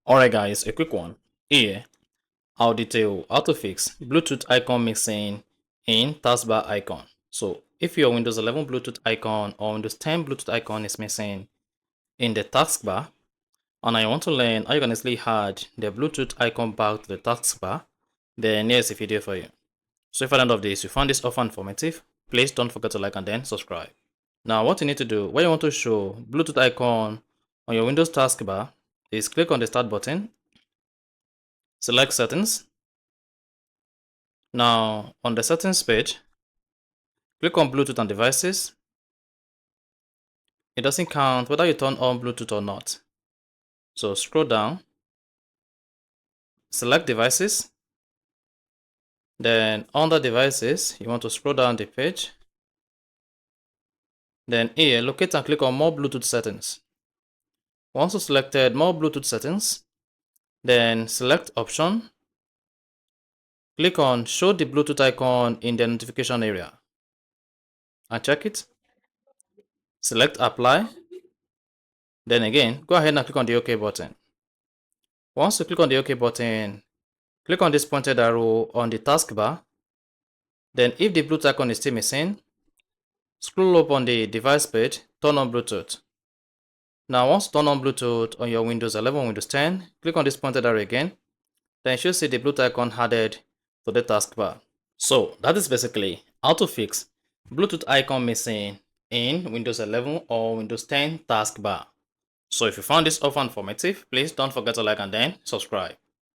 Alright guys, a quick one. Here, I'll detail how to fix Bluetooth icon missing in taskbar icon. So if your Windows 11 Bluetooth icon or Windows 10 Bluetooth icon is missing in the taskbar, and I want to learn how you can easily add the Bluetooth icon back to the taskbar, then here's a video for you. So if at the end of this you found this offer informative, please don't forget to like and then subscribe. Now what you need to do when you want to show Bluetooth icon on your Windows taskbar is click on the start button, select settings. Now on the settings page, click on Bluetooth and devices. It doesn't count whether you turn on Bluetooth or not. So scroll down, select devices. Then under devices, you want to scroll down the page. Then here, locate and click on more Bluetooth settings. Once you selected more Bluetooth settings, then select option. Click on show the Bluetooth icon in the notification area and check it. Select apply. Then again, go ahead and click on the OK button. Once you click on the OK button, click on this pointed arrow on the taskbar. Then if the Bluetooth icon is still missing, scroll up on the device page, turn on Bluetooth. Now once turn on Bluetooth on your Windows 11 or Windows 10, click on this pointed arrow again. Then you should see the Bluetooth icon added to the taskbar. So that is basically how to fix Bluetooth icon missing in Windows 11 or Windows 10 taskbar. So if you found this offer informative, please don't forget to like and then subscribe.